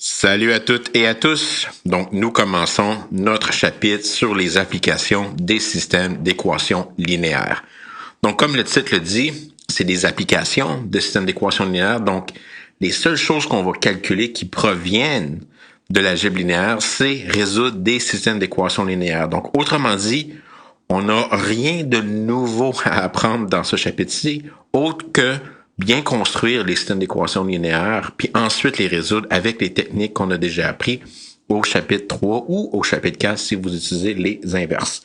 Salut à toutes et à tous. Donc, nous commençons notre chapitre sur les applications des systèmes d'équations linéaires. Donc, comme le titre le dit, c'est des applications de systèmes d'équations linéaires. Donc, les seules choses qu'on va calculer qui proviennent de l'algèbre linéaire, c'est résoudre des systèmes d'équations linéaires. Donc, autrement dit, on n'a rien de nouveau à apprendre dans ce chapitre-ci, autre que bien construire les systèmes d'équations linéaires, puis ensuite les résoudre avec les techniques qu'on a déjà appris au chapitre 3 ou au chapitre 4 si vous utilisez les inverses.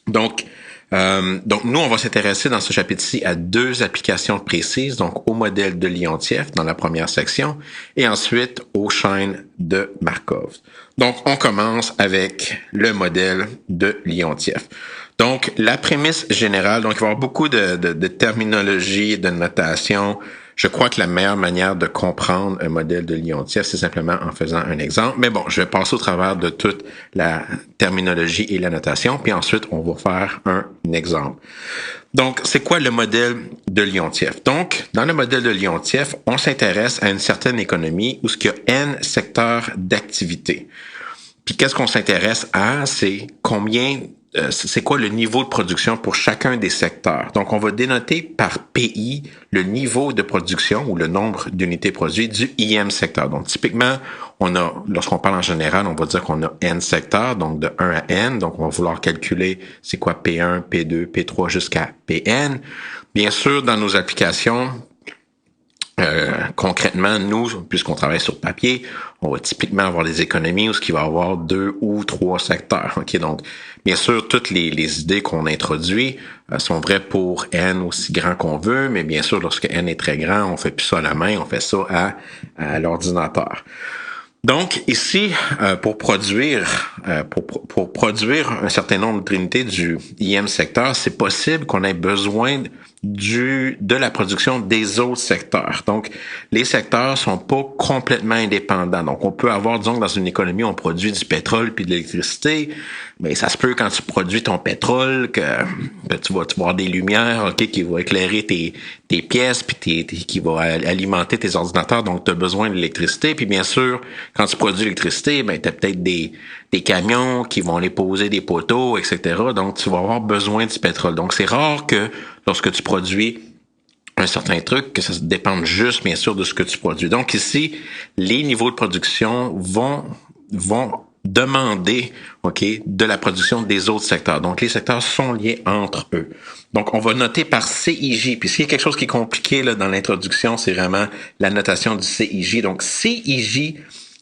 Donc nous, on va s'intéresser dans ce chapitre-ci à deux applications précises, donc au modèle de Liontiev dans la première section et ensuite aux chaînes de Markov. Donc, on commence avec le modèle de Liontiev. Donc, la prémisse générale, donc il va y avoir beaucoup de terminologie, de notation. Je crois que la meilleure manière de comprendre un modèle de Liontiev, c'est simplement en faisant un exemple. Mais bon, je vais passer au travers de toute la terminologie et la notation, puis ensuite, on va faire un exemple. Donc, c'est quoi le modèle de Liontiev? Donc, dans le modèle de Liontiev, on s'intéresse à une certaine économie où il y a N secteurs d'activité. Puis, qu'est-ce qu'on s'intéresse à? C'est c'est quoi le niveau de production pour chacun des secteurs. Donc, on va dénoter par pays le niveau de production ou le nombre d'unités produites du IM secteur. Donc, typiquement, lorsqu'on parle en général, on va dire qu'on a N secteurs, donc de 1 à N. Donc, on va vouloir calculer c'est quoi P1, P2, P3 jusqu'à Pn. Bien sûr, dans nos applications, concrètement, nous, puisqu'on travaille sur papier, on va typiquement avoir des économies où il va y avoir 2 ou 3 secteurs. Ok, donc, bien sûr, toutes les idées qu'on introduit sont vraies pour N aussi grand qu'on veut, mais bien sûr, lorsque N est très grand, on fait plus ça à la main, on fait ça à l'ordinateur. Donc, ici, pour produire un certain nombre d'unités du IM secteur, c'est possible qu'on ait besoin de la production des autres secteurs. Donc, les secteurs sont pas complètement indépendants. Donc, on peut avoir, disons, dans une économie, on produit du pétrole puis de l'électricité, mais ça se peut quand tu produis ton pétrole que tu vas avoir des lumières, ok, qui vont éclairer tes pièces puis qui vont alimenter tes ordinateurs. Donc, tu as besoin de l'électricité. Puis, bien sûr, quand tu produis l'électricité, ben, tu as peut-être des camions qui vont aller poser des poteaux, etc. Donc, tu vas avoir besoin du pétrole. Donc, c'est rare que lorsque tu produis un certain truc, que ça dépende juste, bien sûr, de ce que tu produis. Donc, ici, les niveaux de production vont demander, ok, de la production des autres secteurs. Donc, les secteurs sont liés entre eux. Donc, on va noter par CIJ. Puis, s'il y a quelque chose qui est compliqué là, dans l'introduction, c'est vraiment la notation du CIJ. Donc, CIJ,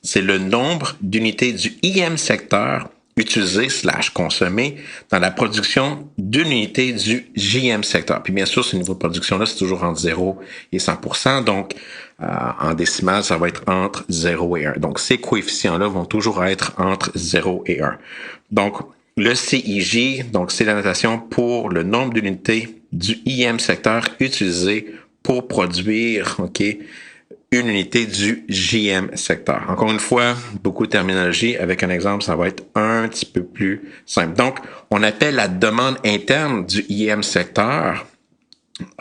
c'est le nombre d'unités du IM secteur utilisé / consommé dans la production d'une unité du JM secteur. Puis bien sûr, ce niveau de production-là, c'est toujours entre 0 et 100%. Donc, en décimale, ça va être entre 0 et 1. Donc, ces coefficients-là vont toujours être entre 0 et 1. Donc, le CIJ, donc c'est la notation pour le nombre d'unités du IM secteur utilisé pour produire, ok, une unité du JM secteur. Encore une fois, beaucoup de terminologie. Avec un exemple, ça va être un petit peu plus simple. Donc, on appelle la demande interne du IM secteur.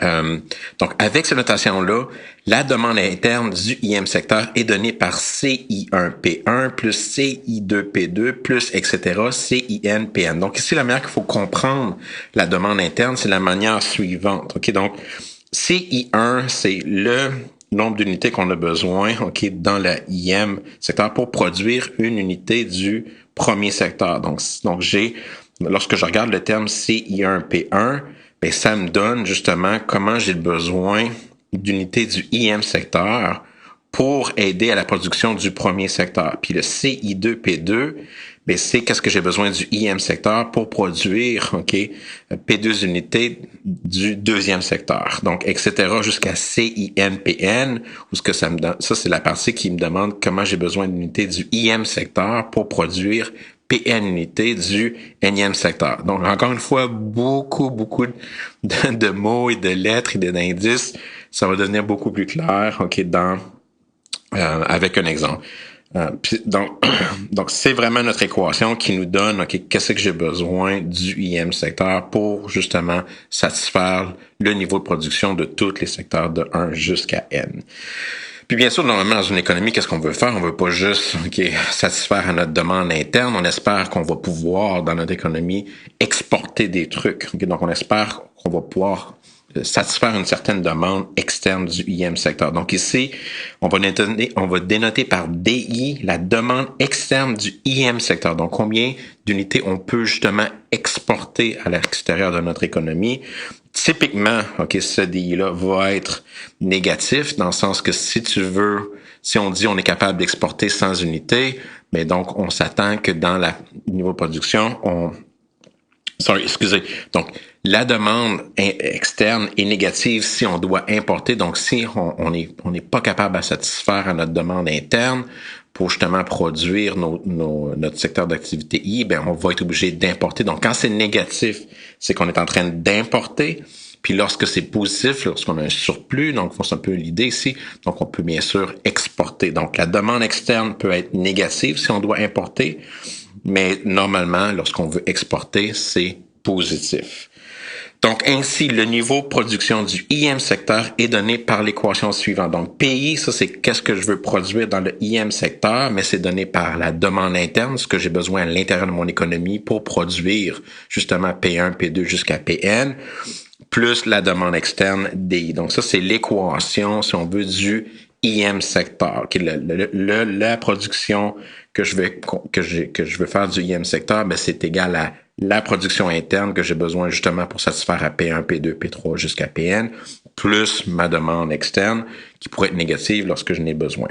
Donc, avec cette notation-là, la demande interne du IM secteur est donnée par CI1P1 plus CI2P2 plus, etc., CINPN. Donc, ici, la manière qu'il faut comprendre la demande interne, c'est la manière suivante. OK, donc, CI1, c'est le nombre d'unités qu'on a besoin, ok, dans la IM secteur pour produire une unité du premier secteur. Donc lorsque je regarde le terme CI1P1, ben, ça me donne justement comment j'ai besoin d'unités du IM secteur pour aider à la production du premier secteur. Puis le CI2P2, ben c'est qu'est-ce que j'ai besoin du IM secteur pour produire, ok, P2 unités du deuxième secteur. Donc, etc. jusqu'à CINPN, où ce que ça me donne, ça c'est la partie qui me demande comment j'ai besoin d'unités du IM secteur pour produire PN unités du Nième secteur. Donc, encore une fois, beaucoup de mots et de lettres et d'indices. Ça va devenir beaucoup plus clair, ok, avec un exemple. Donc, c'est vraiment notre équation qui nous donne, ok, qu'est-ce que j'ai besoin du IM secteur pour justement satisfaire le niveau de production de tous les secteurs de 1 jusqu'à N. Puis bien sûr, normalement, dans une économie, qu'est-ce qu'on veut faire? On veut pas juste satisfaire à notre demande interne. On espère qu'on va pouvoir, dans notre économie, exporter des trucs. Donc, on espère qu'on va pouvoir satisfaire une certaine demande externe du IM secteur. Donc ici, on va dénoter par DI la demande externe du IM secteur. Donc, combien d'unités on peut justement exporter à l'extérieur de notre économie. Typiquement, ce DI-là va être négatif dans le sens que si on dit on est capable d'exporter 100 unités, mais donc on s'attend que dans le niveau de production, donc, la demande externe est négative si on doit importer. Donc, si on n'est pas capable de satisfaire à notre demande interne pour justement produire notre secteur d'activité I, ben on va être obligé d'importer. Donc, quand c'est négatif, c'est qu'on est en train d'importer. Puis lorsque c'est positif, lorsqu'on a un surplus, donc c'est un peu l'idée ici, donc on peut bien sûr exporter. Donc, la demande externe peut être négative si on doit importer. Mais normalement, lorsqu'on veut exporter, c'est positif. Donc, ainsi, le niveau de production du IM secteur est donné par l'équation suivante. Donc, PI, ça, c'est qu'est-ce que je veux produire dans le IM secteur, mais c'est donné par la demande interne, ce que j'ai besoin à l'intérieur de mon économie pour produire justement P1, P2 jusqu'à Pn, plus la demande externe DI. Donc, ça, c'est l'équation, si on veut, du IM secteur, qui est la production que je veux faire du IM secteur, ben c'est égal à la production interne que j'ai besoin justement pour satisfaire à P1, P2, P3 jusqu'à Pn, plus ma demande externe qui pourrait être négative lorsque je n'ai besoin.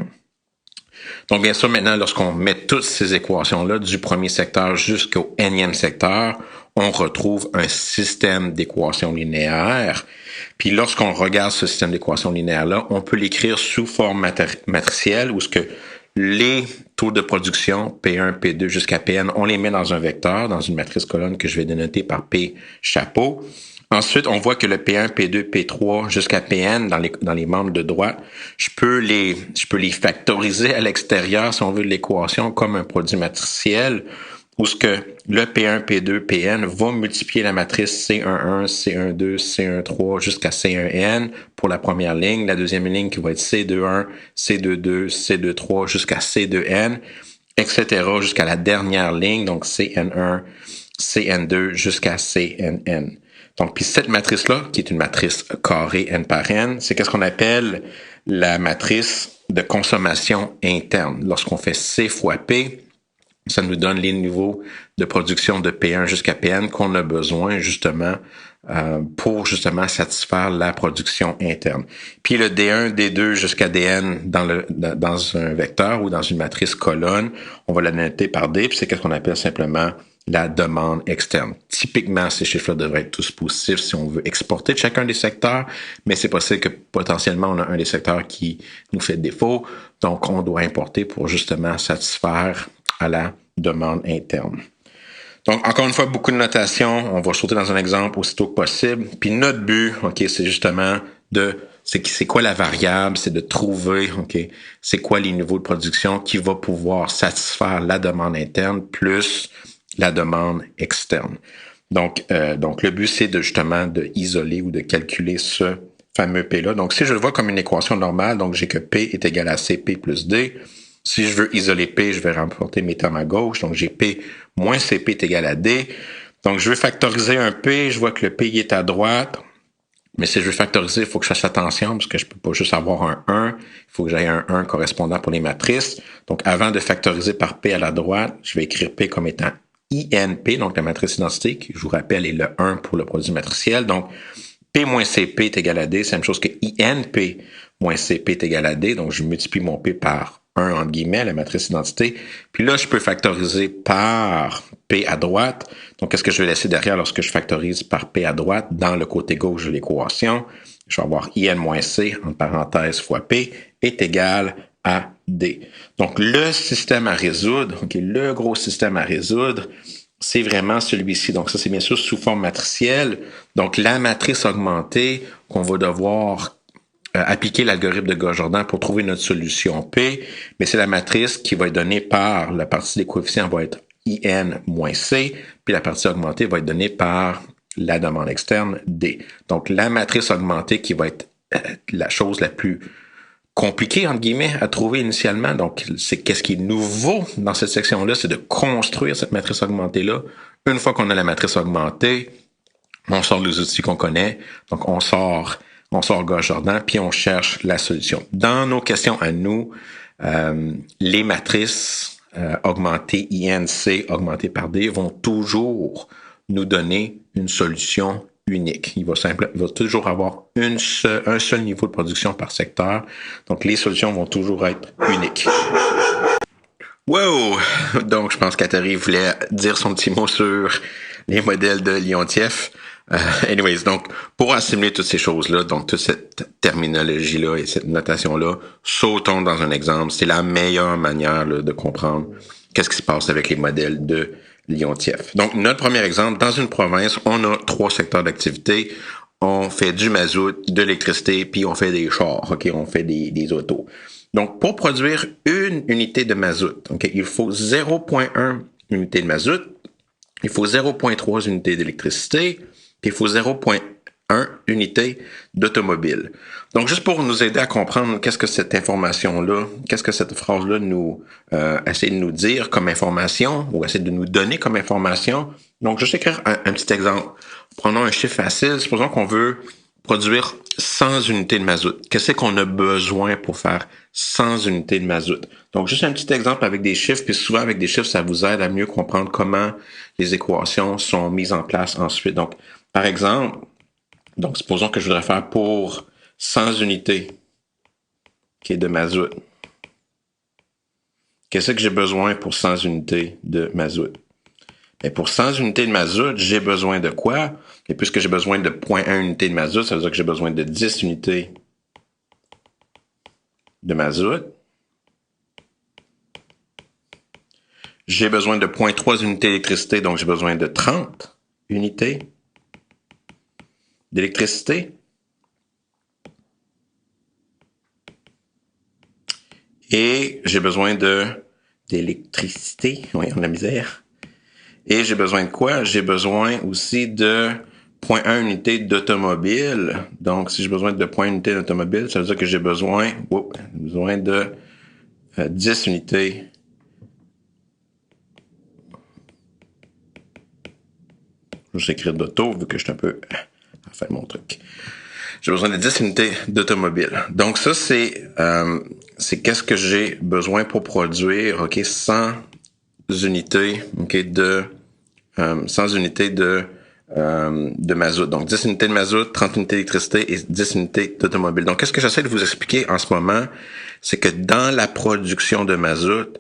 Donc, bien sûr, maintenant, lorsqu'on met toutes ces équations-là du premier secteur jusqu'au nème secteur, on retrouve un système d'équations linéaires. Puis lorsqu'on regarde ce système d'équations linéaires-là, on peut l'écrire sous forme matricielle où ce que les taux de production, P1, P2 jusqu'à Pn, on les met dans un vecteur, dans une matrice colonne que je vais dénoter par P chapeau. Ensuite, on voit que le P1, P2, P3 jusqu'à Pn dans les membres de droite, je peux les factoriser à l'extérieur, si on veut, de l'équation comme un produit matriciel, où ce que le P1, P2, Pn va multiplier la matrice C11, C12, C13 jusqu'à C1n pour la première ligne, la deuxième ligne qui va être C21, C22, C23 jusqu'à C2n, etc. jusqu'à la dernière ligne, donc CN1, CN2 jusqu'à CNN. Donc, puis cette matrice-là, qui est une matrice carrée n par n, c'est qu'est-ce qu'on appelle la matrice de consommation interne. Lorsqu'on fait C fois P, ça nous donne les niveaux de production de P1 jusqu'à Pn qu'on a besoin justement pour justement satisfaire la production interne. Puis le D1, D2 jusqu'à Dn dans un vecteur ou dans une matrice colonne, on va la noter par D, puis c'est qu'est-ce qu'on appelle simplement la demande externe. Typiquement, ces chiffres-là devraient être tous positifs si on veut exporter de chacun des secteurs, mais c'est possible que potentiellement on a un des secteurs qui nous fait défaut, donc on doit importer pour justement satisfaire à la demande interne. Donc, encore une fois, beaucoup de notation. On va sauter dans un exemple aussitôt que possible. Puis notre but, c'est justement c'est quoi la variable? C'est de trouver, c'est quoi les niveaux de production qui va pouvoir satisfaire la demande interne plus la demande externe. Donc le but, c'est justement de isoler ou de calculer ce fameux P-là. Donc, si je le vois comme une équation normale, donc j'ai que P est égal à CP plus D. Si je veux isoler P, je vais remporter mes termes à gauche. Donc, j'ai P moins CP est égal à D. Donc, je veux factoriser un P. Je vois que le P est à droite. Mais si je veux factoriser, il faut que je fasse attention parce que je peux pas juste avoir un 1. Il faut que j'aie un 1 correspondant pour les matrices. Donc, avant de factoriser par P à la droite, je vais écrire P comme étant INP, donc la matrice identité, qui, je vous rappelle, est le 1 pour le produit matriciel. Donc, P moins CP est égal à D. C'est la même chose que INP moins CP est égal à D. Donc, je multiplie mon P par 1 entre guillemets, la matrice identité. Puis là, je peux factoriser par P à droite. Donc, qu'est-ce que je vais laisser derrière lorsque je factorise par P à droite dans le côté gauche de l'équation? Je vais avoir IN moins C, entre parenthèses, fois P, est égal à D. Donc, le système à résoudre, le gros système à résoudre, c'est vraiment celui-ci. Donc, ça, c'est bien sûr sous forme matricielle. Donc, la matrice augmentée qu'on va devoir appliquer l'algorithme de Gauss-Jordan pour trouver notre solution P, mais c'est la matrice qui va être donnée par la partie des coefficients va être IN moins C, puis la partie augmentée va être donnée par la demande externe D. Donc, la matrice augmentée qui va être la chose la plus compliqué, entre guillemets, à trouver initialement. Donc, c'est qu'est-ce qui est nouveau dans cette section-là, c'est de construire cette matrice augmentée-là. Une fois qu'on a la matrice augmentée, on sort les outils qu'on connaît. Donc, on sort Gauss Jordan, puis on cherche la solution. Dans nos questions à nous, les matrices augmentées INC, augmentées par D, vont toujours nous donner une solution unique. Il va toujours avoir un seul niveau de production par secteur. Donc, les solutions vont toujours être uniques. Wow! Donc, je pense qu'Atari voulait dire son petit mot sur les modèles de Leontief. Anyways, donc, pour assimiler toutes ces choses-là, donc toute cette terminologie-là et cette notation-là, sautons dans un exemple. C'est la meilleure manière là, de comprendre qu'est-ce qui se passe avec les modèles de Leontief. Donc, notre premier exemple, dans une province, on a 3 secteurs d'activité. On fait du mazout, de l'électricité, puis on fait des chars, OK? On fait des autos. Donc, pour produire une unité de mazout, okay, il faut 0,1 unité de mazout, il faut 0,3 unités d'électricité, puis il faut 0,1 unité d'automobile. Donc, juste pour nous aider à comprendre qu'est-ce que cette information-là, qu'est-ce que cette phrase-là nous essaie de nous dire comme information, ou essaie de nous donner comme information. Donc, juste écrire un petit exemple. Prenons un chiffre facile. Supposons qu'on veut produire 100 unités de mazout. Qu'est-ce qu'on a besoin pour faire 100 unités de mazout? Donc, juste un petit exemple avec des chiffres, puis souvent avec des chiffres, ça vous aide à mieux comprendre comment les équations sont mises en place ensuite. Donc, par exemple, donc supposons que je voudrais faire pour 100 unités de mazout. Qu'est-ce que j'ai besoin pour 100 unités de mazout? Mais pour 100 unités de mazout, j'ai besoin de quoi? Et puisque j'ai besoin de 0,1 unité de mazout, ça veut dire que j'ai besoin de 10 unités de mazout. J'ai besoin de 0,3 unités d'électricité, donc j'ai besoin de 30 unités d'électricité. Et j'ai besoin d'électricité. Oui, on a la misère. Et j'ai besoin de quoi? J'ai besoin aussi de 0,1 unité d'automobile. Donc, si j'ai besoin de 0,1 unité d'automobile, ça veut dire que j'ai besoin de 10 unités. Je vais écrire d'auto, vu que je suis un peu à faire mon truc. J'ai besoin de 10 unités d'automobile. Donc, ça, c'est qu'est-ce que j'ai besoin pour produire, OK, 100 unités, OK, 100 unités de mazout. Donc, 10 unités de mazout, 30 unités d'électricité et 10 unités d'automobile. Donc, qu'est-ce que j'essaie de vous expliquer en ce moment? C'est que dans la production de mazout,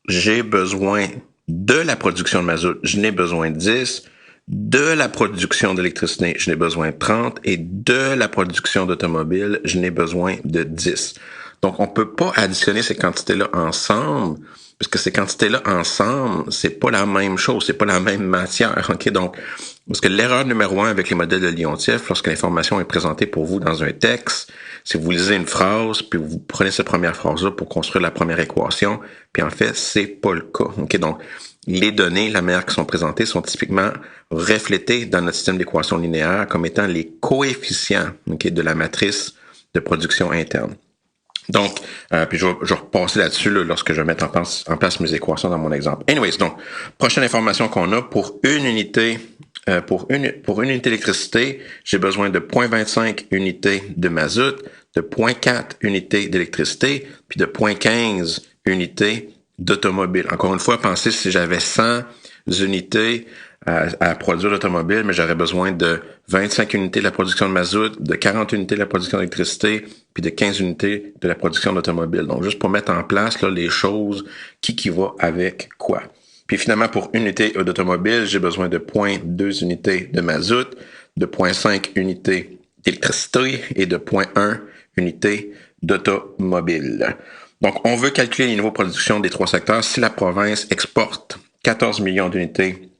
j'ai besoin de la production de mazout, je n'ai besoin de 10. De la production d'électricité, je n'ai besoin de 30. Et de la production d'automobile, je n'ai besoin de 10. Donc, on peut pas additionner ces quantités-là ensemble, puisque ces quantités-là ensemble, c'est pas la même chose, c'est pas la même matière. OK? Donc, parce que l'erreur numéro 1 avec les modèles de Leontief, lorsque l'information est présentée pour vous dans un texte, c'est que vous lisez une phrase, puis vous prenez cette première phrase-là pour construire la première équation, puis en fait, c'est pas le cas. OK? Donc, les données, la manière qui sont présentées, sont typiquement reflétées dans notre système d'équations linéaires comme étant les coefficients, okay, de la matrice de production interne. Donc, puis je vais repasser là-dessus là, lorsque je vais mettre en place mes équations dans mon exemple. Anyways, donc, prochaine information qu'on a, pour une unité d'électricité, j'ai besoin de 0,25 unités de mazout, de 0,4 unités d'électricité, puis de 0,15 unités d'automobile. Encore une fois, pensez si j'avais 100 unités à produire d'automobile, mais j'aurais besoin de 25 unités de la production de mazout, de 40 unités de la production d'électricité, puis de 15 unités de la production d'automobile. Donc, juste pour mettre en place là, les choses qui va avec quoi. Puis finalement, pour une unité d'automobile, j'ai besoin de 0,2 unités de mazout, de 0,5 unités d'électricité et de 0,1 unités d'automobile. Donc, on veut calculer les niveaux de production des 3 secteurs. Si la province exporte 14 millions d'unités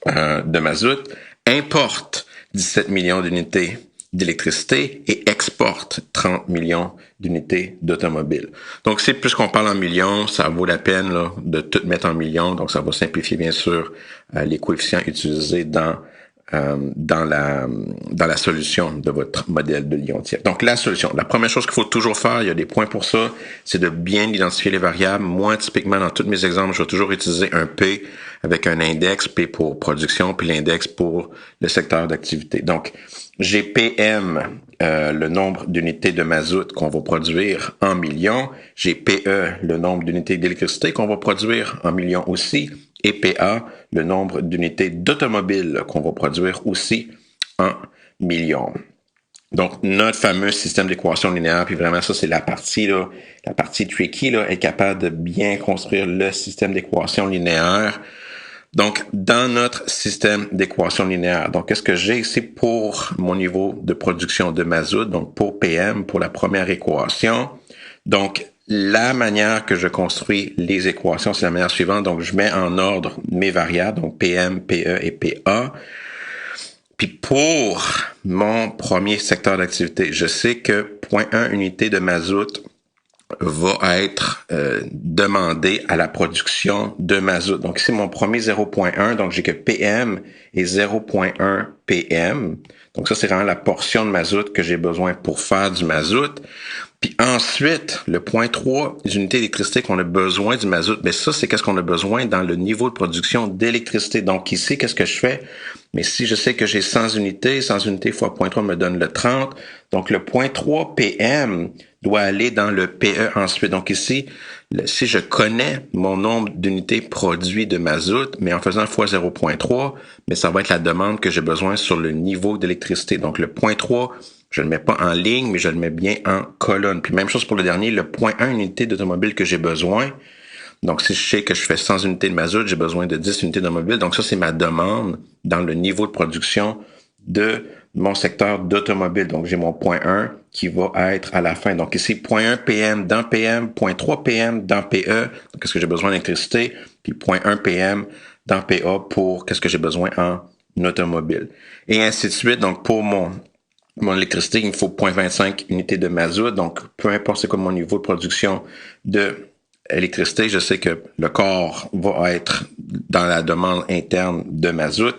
de mazout, importe 17 millions d'unités d'électricité et exporte 30 millions d'unités d'automobile. Donc, puisqu'on parle en millions, ça vaut la peine là, de tout mettre en millions. Donc, ça va simplifier, bien sûr, les coefficients utilisés dans dans la solution de votre modèle de Liontiev. Donc, la solution. La première chose qu'il faut toujours faire, il y a des points pour ça, c'est de bien identifier les variables. Moi, typiquement, dans tous mes exemples, je vais toujours utiliser un P avec un index, P pour production, puis l'index pour le secteur d'activité. Donc, j'ai PM, le nombre d'unités de mazout qu'on va produire en millions. J'ai PE, le nombre d'unités d'électricité qu'on va produire en millions aussi. Et PA, le nombre d'unités d'automobiles qu'on va produire aussi en millions. Donc, notre fameux système d'équation linéaire, puis vraiment ça, c'est la partie tricky, là, être capable de bien construire le système d'équation linéaire. Donc, dans notre système d'équation linéaire, donc, qu'est-ce que j'ai ici pour mon niveau de production de mazout, donc pour PM, pour la première équation. Donc, la manière que je construis les équations, c'est la manière suivante. Donc, je mets en ordre mes variables, donc PM, PE et PA. Puis pour mon premier secteur d'activité, je sais que 0,1 unité de mazout va être demandé à la production de mazout. Donc ici, mon premier 0,1, donc j'ai que PM est 0,1 PM. Donc ça, c'est vraiment la portion de mazout que j'ai besoin pour faire du mazout. Puis ensuite, le 0,3 unités d'électricité qu'on a besoin du mazout, mais ça, c'est qu'est-ce qu'on a besoin dans le niveau de production d'électricité. Donc ici, qu'est-ce que je fais? Mais si je sais que j'ai 100 unités fois 0,3 me donne le 30. Donc le 0,3 PM doit aller dans le PE ensuite. Donc ici, si je connais mon nombre d'unités produits de mazout, mais en faisant fois 0,3, mais ça va être la demande que j'ai besoin sur le niveau d'électricité. Donc le 0,3, je ne le mets pas en ligne, mais je le mets bien en colonne. Puis même chose pour le dernier, le 0,1 unité d'automobile que j'ai besoin. Donc, si je sais que je fais 100 unités de mazout, j'ai besoin de 10 unités d'automobile. Donc, ça, c'est ma demande dans le niveau de production de mon secteur d'automobile. Donc, j'ai mon 0,1 qui va être à la fin. Donc, ici, 0,1 PM dans PM, 0,3 PM dans PE. Donc, qu'est-ce que j'ai besoin d'électricité? Puis 0,1 PM dans PA pour qu'est-ce que j'ai besoin en automobile. Et ainsi de suite. Donc, pour mon électricité, il me faut 0,25 unités de mazout. Donc, peu importe c'est quoi mon niveau de production de électricité, je sais que le corps va être dans la demande interne de mazout.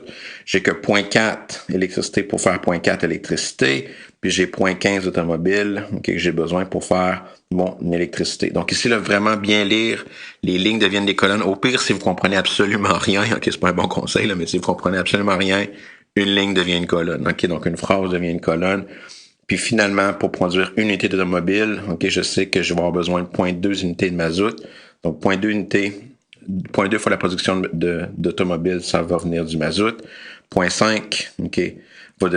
J'ai que 0,4 électricité pour faire 0,4 électricité, puis j'ai 0,15 automobile que j'ai besoin pour faire mon électricité. Donc ici, là, vraiment bien lire, les lignes deviennent des colonnes. Au pire, si vous comprenez absolument rien, ok, c'est pas un bon conseil, là, mais si vous comprenez absolument rien, une ligne devient une colonne. Ok, donc une phrase devient une colonne. Puis finalement, pour produire une unité d'automobile, ok, je sais que je vais avoir besoin de 0,2 unités de mazout. Donc 0,2 unités, 0,2 fois la production d'automobile, ça va venir du mazout. 0,5, ok, va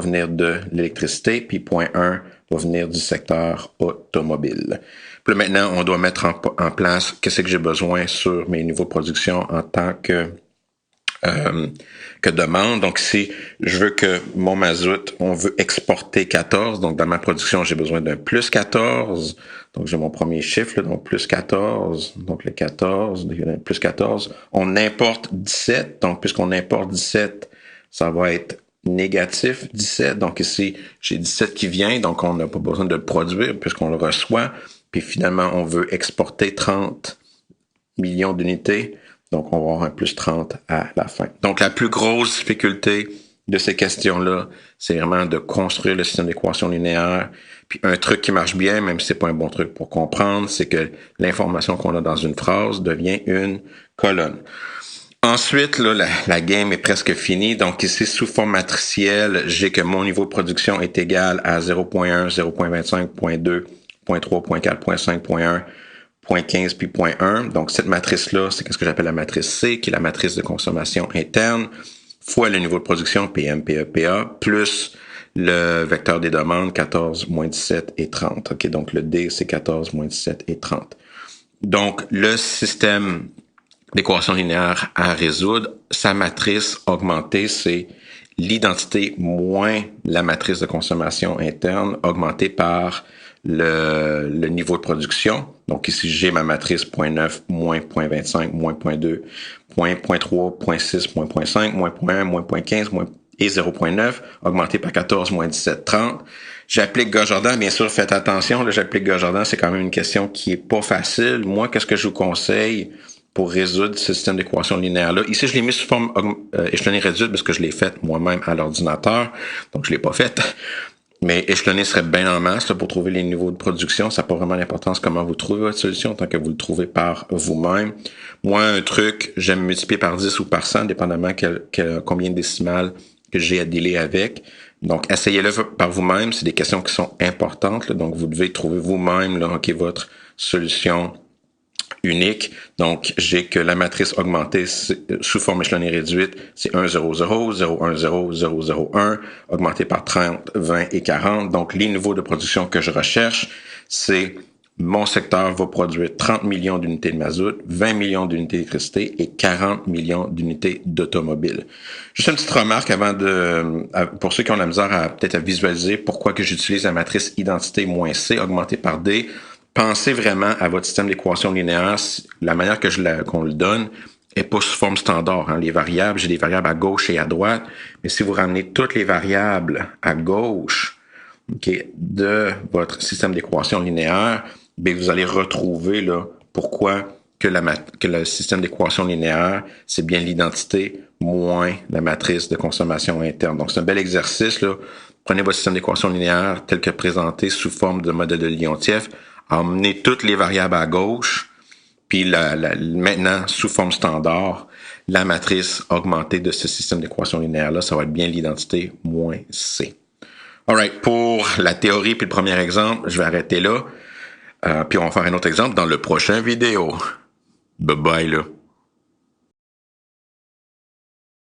venir de l'électricité. Puis 0,1 va venir du secteur automobile. Puis là, maintenant, on doit mettre en place qu'est-ce que j'ai besoin sur mes niveaux de production en tant que demande. Donc, si je veux que mon mazout, on veut exporter 14, donc dans ma production, j'ai besoin d'un plus 14. Donc, j'ai mon premier chiffre, là, donc plus 14. Donc, le 14, plus 14. On importe 17. Donc, puisqu'on importe 17, ça va être négatif 17. Donc, ici, j'ai 17 qui vient. Donc, on n'a pas besoin de le produire puisqu'on le reçoit. Puis, finalement, on veut exporter 30 millions d'unités. Donc, on va avoir un plus 30 à la fin. Donc, la plus grosse difficulté de ces questions-là, c'est vraiment de construire le système d'équation linéaire. Puis, un truc qui marche bien, même si c'est pas un bon truc pour comprendre, c'est que l'information qu'on a dans une phrase devient une colonne. Ensuite, là, la game est presque finie. Donc, ici, sous forme matricielle, j'ai que mon niveau de production est égal à 0,1, 0,25, 0,2, 0,3, 0,4, 0,5, 0,1, 0,15 puis 0,1. Donc, cette matrice-là, c'est ce que j'appelle la matrice C, qui est la matrice de consommation interne, fois le niveau de production, PM, PE, PA, plus le vecteur des demandes, 14, moins 17 et 30. OK, donc le D, c'est 14, moins 17 et 30. Donc, le système d'équation linéaire à résoudre, sa matrice augmentée, c'est l'identité moins la matrice de consommation interne augmentée par le niveau de production. Donc ici, j'ai ma matrice 0,9, moins 0,25, moins 0,2, 0,3, 0,6, moins 0,5, moins 0,1, moins 0,15, moins et 0,9, augmenté par 14, moins 17, 30. J'applique Gauss-Jordan, bien sûr, faites attention, là, j'applique Gauss-Jordan, c'est quand même une question qui est pas facile. Moi, qu'est-ce que je vous conseille? pour résoudre ce système d'équation linéaire-là. Ici, je l'ai mis sous forme échelonnée réduite parce que je l'ai faite moi-même à l'ordinateur, donc je l'ai pas faite. Mais échelonné serait bien en masse là, pour trouver les niveaux de production. Ça n'a pas vraiment d'importance comment vous trouvez votre solution, tant que vous le trouvez par vous-même. Moi, un truc, j'aime multiplier par 10 ou par 100, dépendamment combien de décimales que j'ai à dealer avec. Donc, essayez-le par vous-même. C'est des questions qui sont importantes. Là. Donc, vous devez trouver vous-même là, votre solution unique. Donc, j'ai que la matrice augmentée sous forme échelonnée réduite, c'est 1, 0, 0, 0, 1, 0, 0, 0, 1, augmenté par 30, 20 et 40. Donc, les niveaux de production que je recherche, c'est mon secteur va produire 30 millions d'unités de mazout, 20 millions d'unités d'électricité et 40 millions d'unités d'automobiles. Juste une petite remarque pour ceux qui ont la misère peut-être à visualiser pourquoi que j'utilise la matrice identité moins C augmentée par D. Pensez vraiment à votre système d'équation linéaire. La manière qu'on le donne est pas sous forme standard. Hein. Les variables, j'ai des variables à gauche et à droite, mais si vous ramenez toutes les variables à gauche de votre système d'équation linéaire, bien, vous allez retrouver là, pourquoi que le système d'équation linéaire, c'est bien l'identité moins la matrice de consommation interne. Donc, c'est un bel exercice. Là. Prenez votre système d'équation linéaire tel que présenté sous forme de modèle de Liontiev, emmenez toutes les variables à gauche, puis maintenant, sous forme standard, la matrice augmentée de ce système d'équation linéaire-là, ça va être bien l'identité moins C. Alright, pour la théorie puis le premier exemple, je vais arrêter là. Puis on va faire un autre exemple dans le prochain vidéo. Bye bye là.